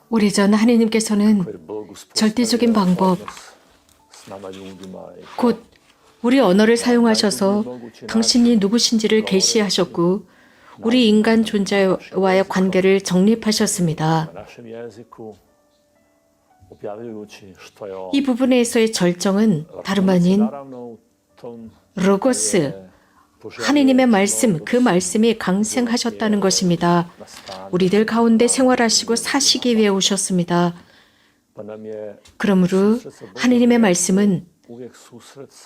오래전 하느님께서는 절대적인 방법, 곧 우리 언어를 사용하셔서 당신이 누구신지를 계시하셨고 우리 인간 존재와의 관계를 정립하셨습니다. 이 부분에서의 절정은 다름 아닌 로고스, 하느님의 말씀, 그 말씀이 강생하셨다는 것입니다. 우리들 가운데 생활하시고 사시기 위해 오셨습니다. 그러므로 하느님의 말씀은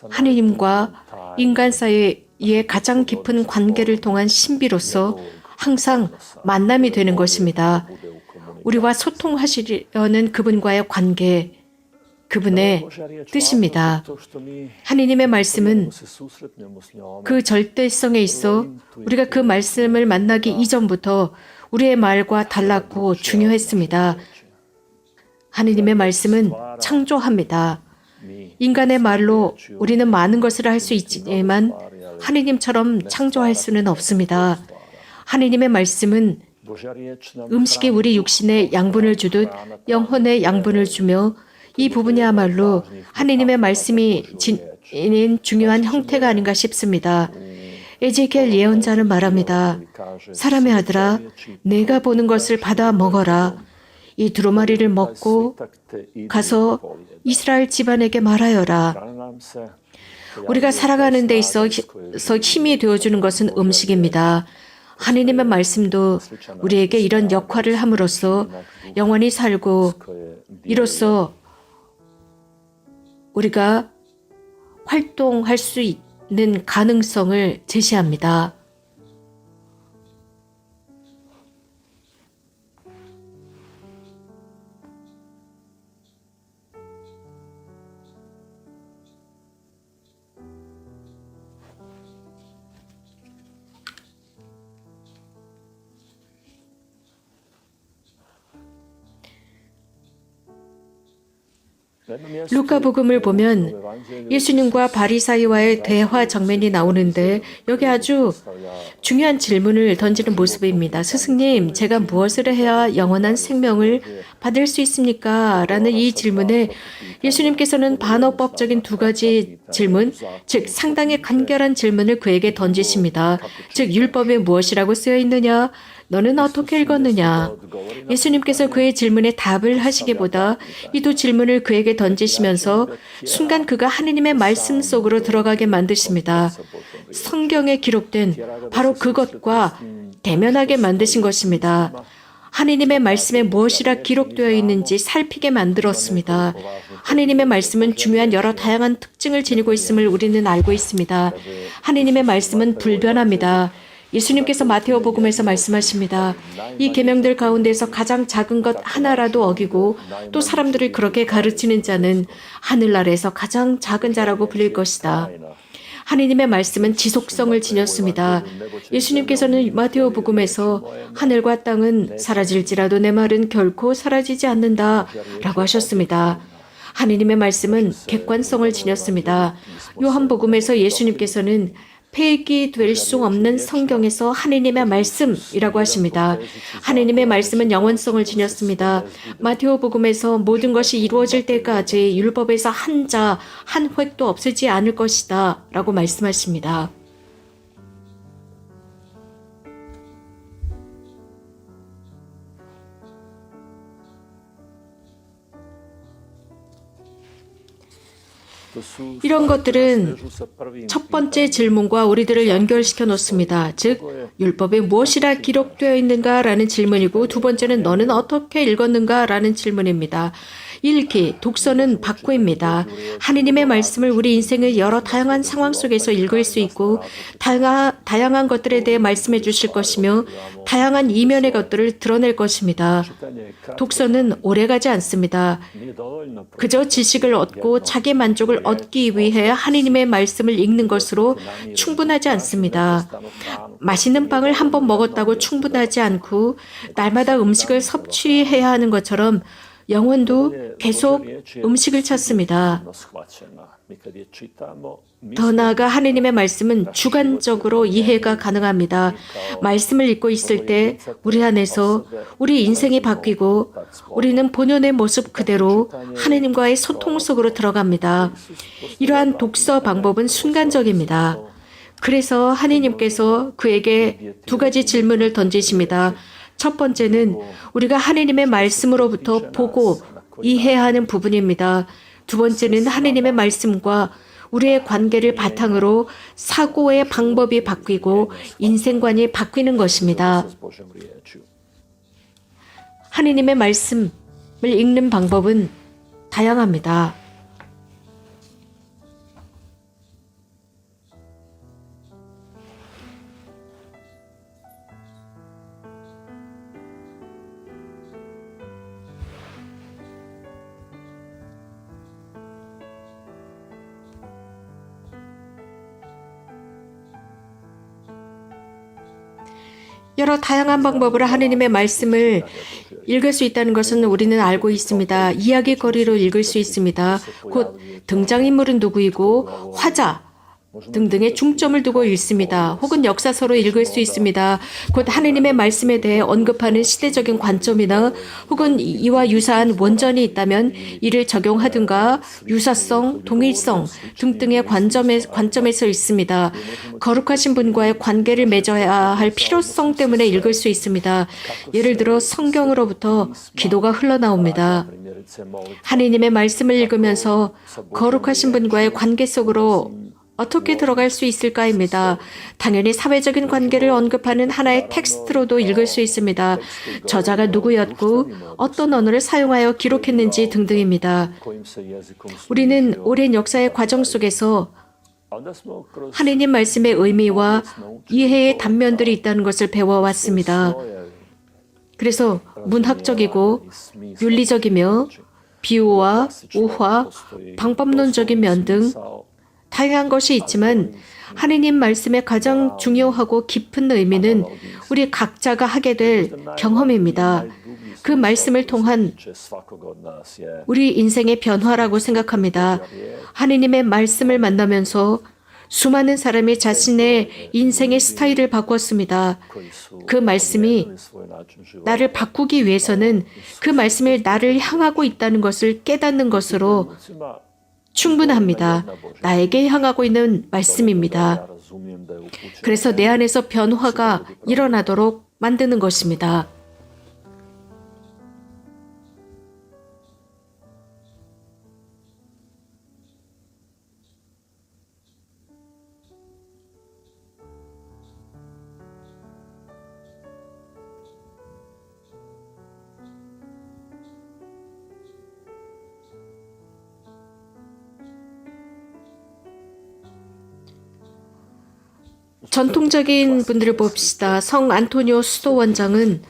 하느님과 인간 사이의 가장 깊은 관계를 통한 신비로서 항상 만남이 되는 것입니다. 우리와 소통하시려는 그분과의 관계, 그분의 뜻입니다. 하느님의 말씀은 그 절대성에 있어 우리가 그 말씀을 만나기 이전부터 우리의 말과 달랐고 중요했습니다. 하느님의 말씀은 창조합니다. 인간의 말로 우리는 많은 것을 할 수 있지만 하느님처럼 창조할 수는 없습니다. 하느님의 말씀은 음식이 우리 육신에 양분을 주듯 영혼에 양분을 주며 이 부분이야말로 하느님의 말씀이 지닌 중요한 형태가 아닌가 싶습니다. 에제키엘 예언자는 말합니다. 사람의 아들아, 내가 보는 것을 받아 먹어라. 이 두루마리를 먹고 가서 이스라엘 집안에게 말하여라. 우리가 살아가는 데 있어서 힘이 되어주는 것은 음식입니다. 하느님의 말씀도 우리에게 이런 역할을 함으로써 영원히 살고 이로써 우리가 활동할 수 있는 가능성을 제시합니다. 루카복음을 보면 예수님과 바리사이와의 대화 장면이 나오는데 여기 아주 중요한 질문을 던지는 모습입니다. 스승님, 제가 무엇을 해야 영원한 생명을 받을 수 있습니까? 라는 이 질문에 예수님께서는 반어법적인 두 가지 질문, 즉 상당히 간결한 질문을 그에게 던지십니다. 즉 율법에 무엇이라고 쓰여 있느냐? 너는 어떻게 읽었느냐? 예수님께서 그의 질문에 답을 하시기보다 이 두 질문을 그에게 던지시면서 순간 그가 하느님의 말씀 속으로 들어가게 만드십니다. 성경에 기록된 바로 그것과 대면하게 만드신 것입니다. 하느님의 말씀에 무엇이라 기록되어 있는지 살피게 만들었습니다. 하느님의 말씀은 중요한 여러 다양한 특징을 지니고 있음을 우리는 알고 있습니다. 하느님의 말씀은 불변합니다. 예수님께서 마테오 복음에서 말씀하십니다. 이 계명들 가운데서 가장 작은 것 하나라도 어기고 또 사람들을 그렇게 가르치는 자는 하늘나라에서 가장 작은 자라고 불릴 것이다. 하느님의 말씀은 지속성을 지녔습니다. 예수님께서는 마테오 복음에서 하늘과 땅은 사라질지라도 내 말은 결코 사라지지 않는다 라고 하셨습니다. 하느님의 말씀은 객관성을 지녔습니다. 요한복음에서 예수님께서는 폐기될 수 없는 성경에서 하느님의 말씀이라고 하십니다. 하느님의 말씀은 영원성을 지녔습니다. 마테오 복음에서 모든 것이 이루어질 때까지 율법에서 한 자, 한 획도 없어지지 않을 것이다 라고 말씀하십니다. 이런 것들은 첫 번째 질문과 우리들을 연결시켜 놓습니다. 즉, 율법에 무엇이라 기록되어 있는가? 라는 질문이고 두 번째는 너는 어떻게 읽었는가? 라는 질문입니다. 읽기, 독서는 박구입니다. 하느님의 말씀을 우리 인생의 여러 다양한 상황 속에서 읽을 수 있고 다양한 것들에 대해 말씀해 주실 것이며 다양한 이면의 것들을 드러낼 것입니다. 독서는 오래가지 않습니다. 그저 지식을 얻고 자기 만족을 얻기 위해 하느님의 말씀을 읽는 것으로 충분하지 않습니다. 맛있는 빵을 한 번 먹었다고 충분하지 않고 날마다 음식을 섭취해야 하는 것처럼 영혼도 계속 음식을 찾습니다. 더 나아가 하느님의 말씀은 주관적으로 이해가 가능합니다. 말씀을 읽고 있을 때 우리 안에서 우리 인생이 바뀌고 우리는 본연의 모습 그대로 하느님과의 소통 속으로 들어갑니다. 이러한 독서 방법은 순간적입니다. 그래서 하느님께서 그에게 두 가지 질문을 던지십니다. 첫 번째는 우리가 하느님의 말씀으로부터 보고 이해하는 부분입니다. 두 번째는 하느님의 말씀과 우리의 관계를 바탕으로 사고의 방법이 바뀌고 인생관이 바뀌는 것입니다. 하느님의 말씀을 읽는 방법은 다양합니다. 여러 다양한 방법으로 하느님의 말씀을 읽을 수 있다는 것은 우리는 알고 있습니다. 이야기거리로 읽을 수 있습니다. 곧 등장인물은 누구이고 화자 등등의 중점을 두고 읽습니다. 혹은 역사서로 읽을 수 있습니다. 곧 하느님의 말씀에 대해 언급하는 시대적인 관점이나 혹은 이와 유사한 원전이 있다면 이를 적용하든가 유사성, 동일성 등등의 관점에서 읽습니다. 거룩하신 분과의 관계를 맺어야 할 필요성 때문에 읽을 수 있습니다. 예를 들어 성경으로부터 기도가 흘러나옵니다. 하느님의 말씀을 읽으면서 거룩하신 분과의 관계 속으로 어떻게 들어갈 수 있을까입니다. 당연히 사회적인 관계를 언급하는 하나의 텍스트로도 읽을 수 있습니다. 저자가 누구였고 어떤 언어를 사용하여 기록했는지 등등입니다. 우리는 오랜 역사의 과정 속에서 하느님 말씀의 의미와 이해의 단면들이 있다는 것을 배워왔습니다. 그래서 문학적이고 윤리적이며 비유와 우화, 방법론적인 면 등 다양한 것이 있지만 하느님 말씀의 가장 중요하고 깊은 의미는 우리 각자가 하게 될 경험입니다. 그 말씀을 통한 우리 인생의 변화라고 생각합니다. 하느님의 말씀을 만나면서 수많은 사람이 자신의 인생의 스타일을 바꿨습니다. 그 말씀이 나를 바꾸기 위해서는 그 말씀이 나를 향하고 있다는 것을 깨닫는 것으로 충분합니다. 나에게 향하고 있는 말씀입니다. 그래서 내 안에서 변화가 일어나도록 만드는 것입니다. 전통적인 분들을 봅시다. 성 안토니오 수도 원장은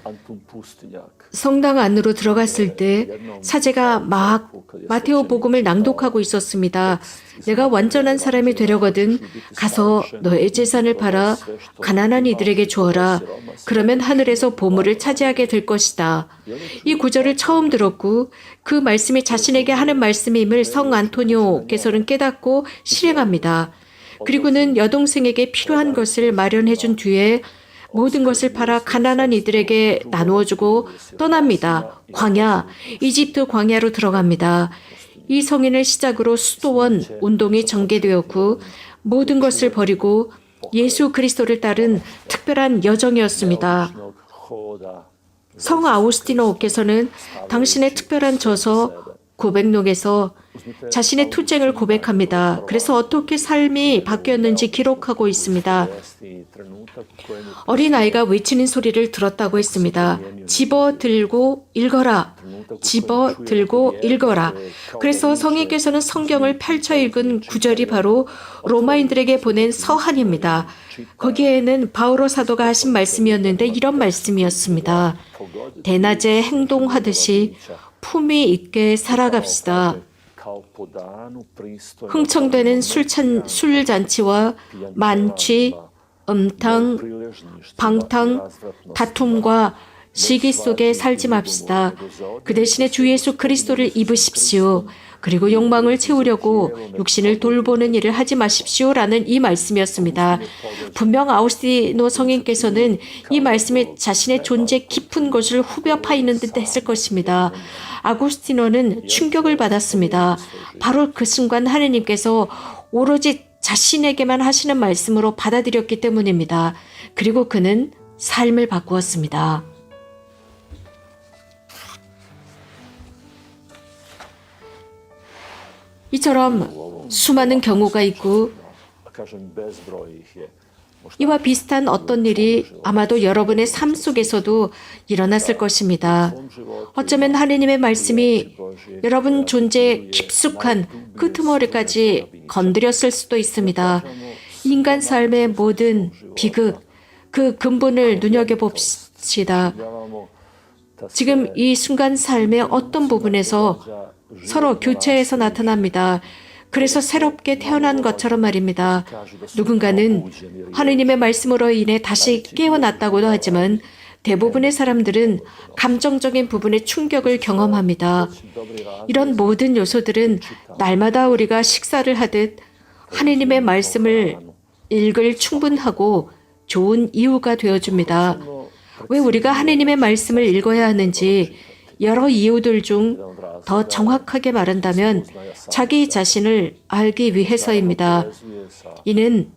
성당 안으로 들어갔을 때 사제가 막 마테오 복음을 낭독하고 있었습니다. 내가 완전한 사람이 되려거든 가서 너의 재산을 팔아 가난한 이들에게 주어라. 그러면 하늘에서 보물을 차지하게 될 것이다. 이 구절을 처음 들었고 그 말씀이 자신에게 하는 말씀임을 성 안토니오께서는 깨닫고 실행합니다. 그리고는 여동생에게 필요한 것을 마련해 준 뒤에 모든 것을 팔아 가난한 이들에게 나누어주고 떠납니다. 광야, 이집트 광야로 들어갑니다. 이 성인을 시작으로 수도원 운동이 전개되었고 모든 것을 버리고 예수 그리스도를 따른 특별한 여정이었습니다. 성 아우스티노께서는 당신의 특별한 저서 고백록에서 자신의 투쟁을 고백합니다. 그래서 어떻게 삶이 바뀌었는지 기록하고 있습니다. 어린아이가 외치는 소리를 들었다고 했습니다. 집어 들고 읽어라. 집어 들고 읽어라. 그래서 성인께서는 성경을 펼쳐 읽은 구절이 바로 로마인들에게 보낸 서한입니다. 거기에는 바오로 사도가 하신 말씀이었는데 이런 말씀이었습니다. 대낮에 행동하듯이 품위 있게 살아갑시다. 흥청되는 술잔치와 만취, 음탕, 방탕, 다툼과 시기 속에 살지 맙시다. 그 대신에 주 예수 그리스도를 입으십시오. 그리고 욕망을 채우려고 육신을 돌보는 일을 하지 마십시오라는 이 말씀이었습니다. 분명 아우구스티노 성인께서는 이 말씀에 자신의 존재 깊은 것을 후벼 파이는 듯 했을 것입니다. 아구스티노는 충격을 받았습니다. 바로 그 순간 하느님께서 오로지 자신에게만 하시는 말씀으로 받아들였기 때문입니다. 그리고 그는 삶을 바꾸었습니다. 이처럼 수많은 경우가 있고 이와 비슷한 어떤 일이 아마도 여러분의 삶 속에서도 일어났을 것입니다. 어쩌면 하느님의 말씀이 여러분 존재의 깊숙한 끄트머리까지 건드렸을 수도 있습니다. 인간 삶의 모든 비극, 그 근본을 눈여겨봅시다. 지금 이 순간 삶의 어떤 부분에서 서로 교체해서 나타납니다. 그래서 새롭게 태어난 것처럼 말입니다. 누군가는 하느님의 말씀으로 인해 다시 깨어났다고도 하지만 대부분의 사람들은 감정적인 부분의 충격을 경험합니다. 이런 모든 요소들은 날마다 우리가 식사를 하듯 하느님의 말씀을 읽을 충분하고 좋은 이유가 되어줍니다. 왜 우리가 하느님의 말씀을 읽어야 하는지 여러 이유들 중 더 정확하게 말한다면 자기 자신을 알기 위해서입니다. 이는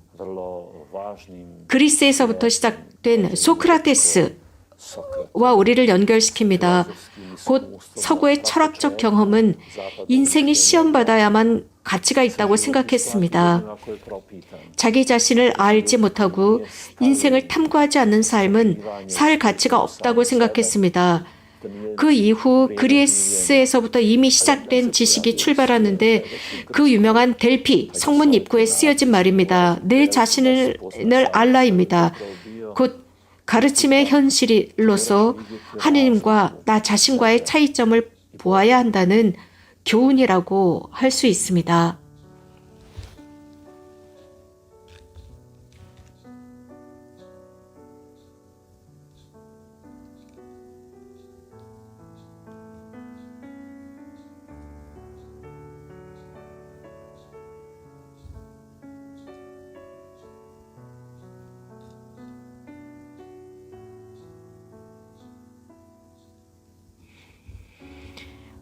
그리스에서부터 시작된 소크라테스와 우리를 연결시킵니다. 곧 서구의 철학적 경험은 인생이 시험받아야만 가치가 있다고 생각했습니다. 자기 자신을 알지 못하고 인생을 탐구하지 않는 삶은 살 가치가 없다고 생각했습니다. 그 이후 그리스에서부터 이미 시작된 지식이 출발하는데 그 유명한 델피 성문 입구에 쓰여진 말입니다. 내 자신을 알라입니다. 곧 가르침의 현실로서 하느님과 나 자신과의 차이점을 보아야 한다는 교훈이라고 할 수 있습니다.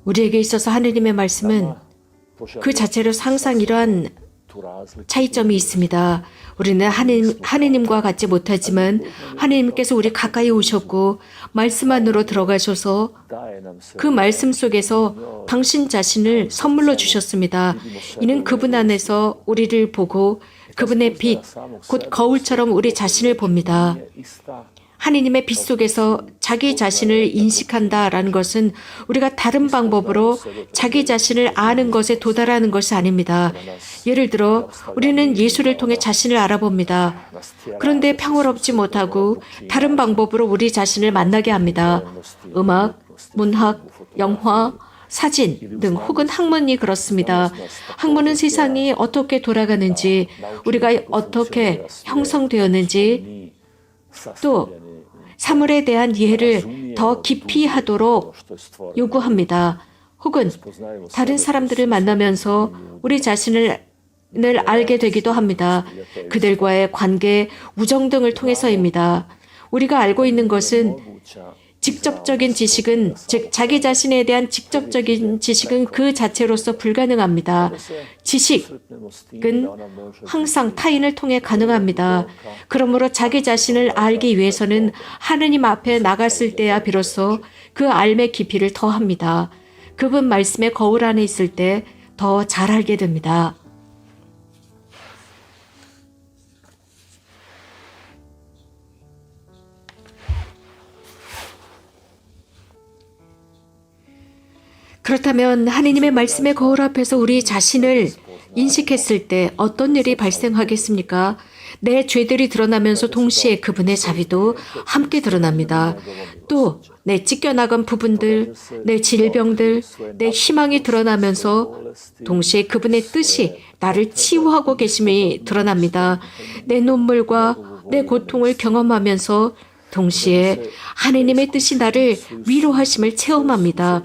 우리에게 있어서 하느님의 말씀은 그 자체로 항상 이러한 차이점이 있습니다. 우리는 하느님과 같지 못하지만 하느님께서 우리 가까이 오셨고 말씀 안으로 들어가셔서 그 말씀 속에서 당신 자신을 선물로 주셨습니다. 이는 그분 안에서 우리를 보고 그분의 빛, 곧 거울처럼 우리 자신을 봅니다. 하느님의 빛 속에서 자기 자신을 인식한다라는 것은 우리가 다른 방법으로 자기 자신을 아는 것에 도달하는 것이 아닙니다. 예를 들어 우리는 예술을 통해 자신을 알아봅니다. 그런데 평화롭지 못하고 다른 방법으로 우리 자신을 만나게 합니다. 음악, 문학, 영화, 사진 등 혹은 학문이 그렇습니다. 학문은 세상이 어떻게 돌아가는지, 우리가 어떻게 형성되었는지, 또 사물에 대한 이해를 더 깊이 하도록 요구합니다. 혹은 다른 사람들을 만나면서 우리 자신을 알게 되기도 합니다. 그들과의 관계, 우정 등을 통해서입니다. 우리가 알고 있는 것은 직접적인 지식은, 즉 자기 자신에 대한 직접적인 지식은 그 자체로서 불가능합니다. 지식은 항상 타인을 통해 가능합니다. 그러므로 자기 자신을 알기 위해서는 하느님 앞에 나갔을 때야 비로소 그 알의 깊이를 더합니다. 그분 말씀의 거울 안에 있을 때 더 잘 알게 됩니다. 그렇다면 하느님의 말씀의 거울 앞에서 우리 자신을 인식했을 때 어떤 일이 발생하겠습니까? 내 죄들이 드러나면서 동시에 그분의 자비도 함께 드러납니다. 또 내 찢겨나간 부분들, 내 질병들, 내 희망이 드러나면서 동시에 그분의 뜻이 나를 치유하고 계심이 드러납니다. 내 눈물과 내 고통을 경험하면서 동시에 하느님의 뜻이 나를 위로하심을 체험합니다.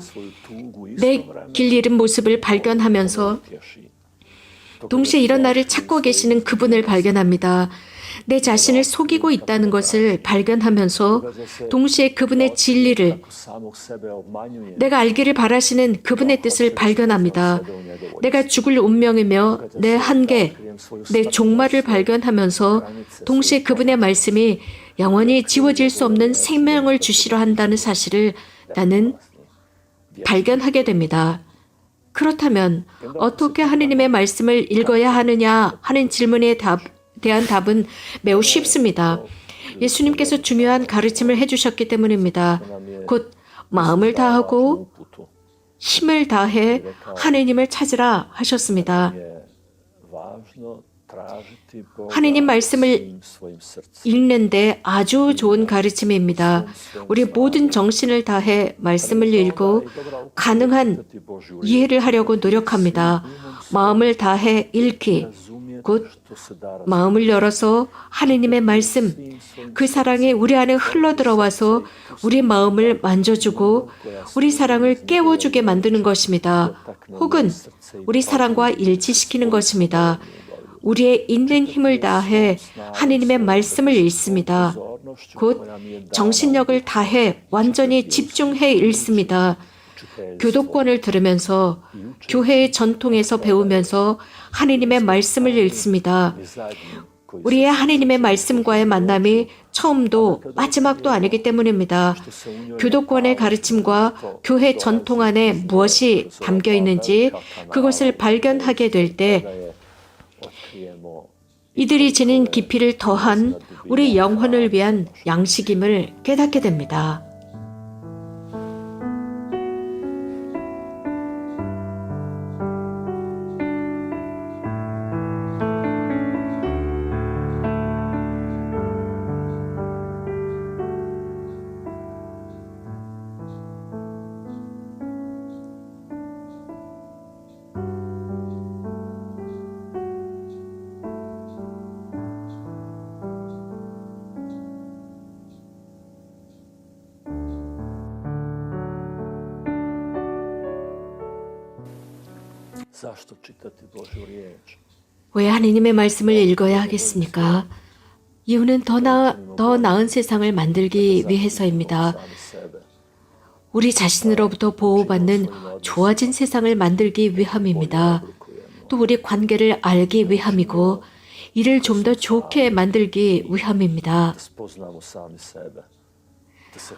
내 길 잃은 모습을 발견하면서 동시에 이런 나를 찾고 계시는 그분을 발견합니다. 내 자신을 속이고 있다는 것을 발견하면서 동시에 그분의 진리를, 내가 알기를 바라시는 그분의 뜻을 발견합니다. 내가 죽을 운명이며 내 한계, 내 종말을 발견하면서 동시에 그분의 말씀이 영원히 지워질 수 없는 생명을 주시려 한다는 사실을 나는 발견하게 됩니다. 그렇다면 어떻게 하느님의 말씀을 읽어야 하느냐 하는 질문에 대한 답은 매우 쉽습니다. 예수님께서 중요한 가르침을 해주셨기 때문입니다. 곧 마음을 다하고 힘을 다해 하느님을 찾으라 하셨습니다. 하느님 말씀을 읽는데 아주 좋은 가르침입니다. 우리 모든 정신을 다해 말씀을 읽고 가능한 이해를 하려고 노력합니다. 마음을 다해 읽기, 곧 마음을 열어서 하느님의 말씀, 그 사랑이 우리 안에 흘러들어와서 우리 마음을 만져주고 우리 사랑을 깨워주게 만드는 것입니다. 혹은 우리 사랑과 일치시키는 것입니다. 우리의 있는 힘을 다해 하느님의 말씀을 읽습니다. 곧 정신력을 다해 완전히 집중해 읽습니다. 교도권을 들으면서 교회의 전통에서 배우면서 하느님의 말씀을 읽습니다. 우리의 하느님의 말씀과의 만남이 처음도 마지막도 아니기 때문입니다. 교도권의 가르침과 교회 전통 안에 무엇이 담겨 있는지 그것을 발견하게 될 때 이들이 지닌 깊이를 더한 우리 영혼을 위한 양식임을 깨닫게 됩니다. 왜 하느님의 말씀을 읽어야 하겠습니까? 이유는 더 나은 세상을 만들기 위해서입니다. 우리 자신으로부터 보호받는 좋아진 세상을 만들기 위함입니다. 또 우리 관계를 알기 위함이고 이를 좀 더 좋게 만들기 위함입니다.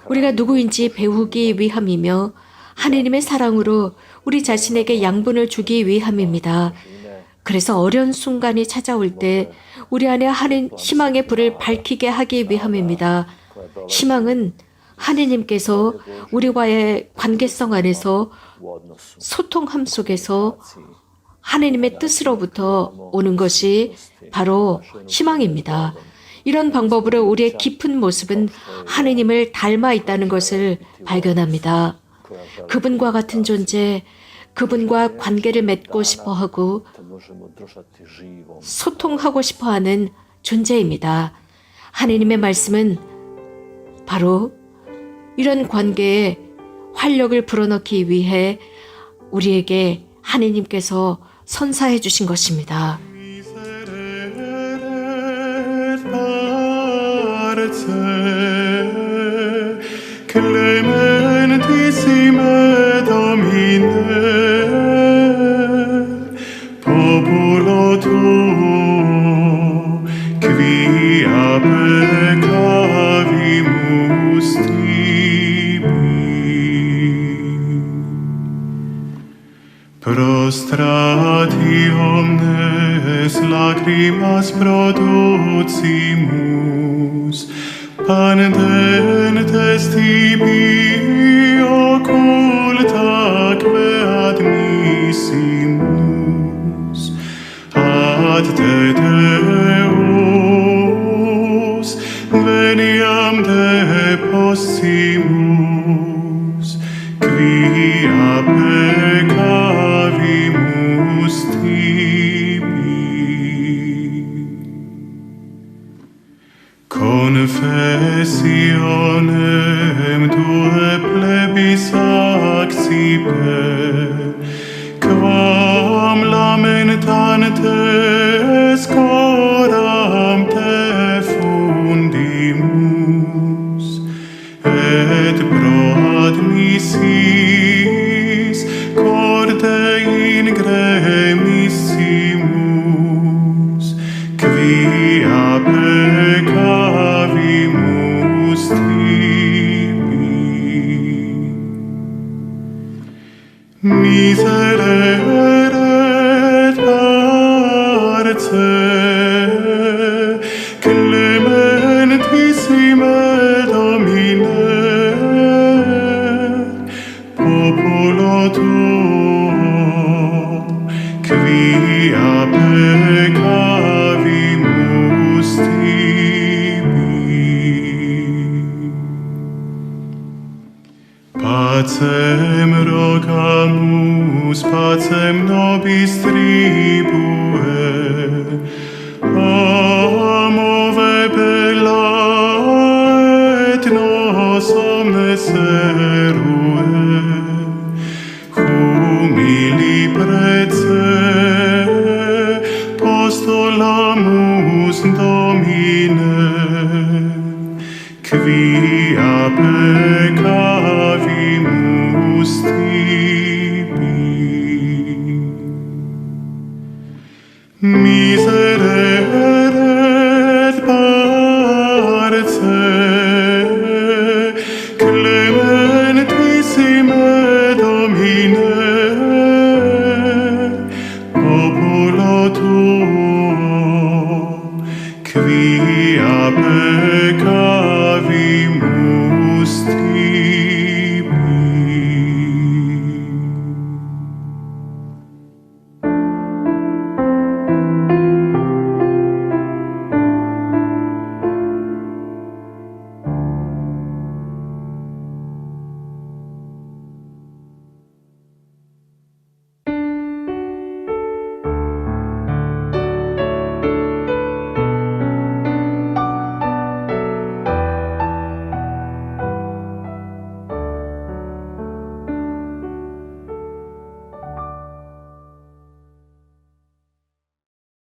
우리가 누구인지 배우기 위함이며 하느님의 사랑으로 우리 자신에게 양분을 주기 위함입니다. 그래서 어려운 순간이 찾아올 때 우리 안에 희망의 불을 밝히게 하기 위함입니다. 희망은 하느님께서 우리와의 관계성 안에서 소통함 속에서 하느님의 뜻으로부터 오는 것이 바로 희망입니다. 이런 방법으로 우리의 깊은 모습은 하느님을 닮아 있다는 것을 발견합니다. 그분과 같은 존재, 그분과 관계를 맺고 싶어하고 소통하고 싶어하는 존재입니다. 하느님의 말씀은 바로 이런 관계에 활력을 불어넣기 위해 우리에게 하느님께서 선사해 주신 것입니다. Clementissime Domine, populo tuo, quia peccavimus tibi. Prostrati omnes lacrimas producimus, Pandentes tibi occultaque admissimus, ad te Deus veniam deposimus, quia peccavimus tibi. Confessio quam lamentantes coram te fundimus, et pro admissis corde ingremissimus, quia peccavimus tibi. Miserere parce, clementissime Domine, popolo tuo, quia peccavimus tibi. Pacem rogamus, pacem nobis tribue, amove bella et nos omnes erue, humili prece postulamus Domine, quia peccavimus tibi.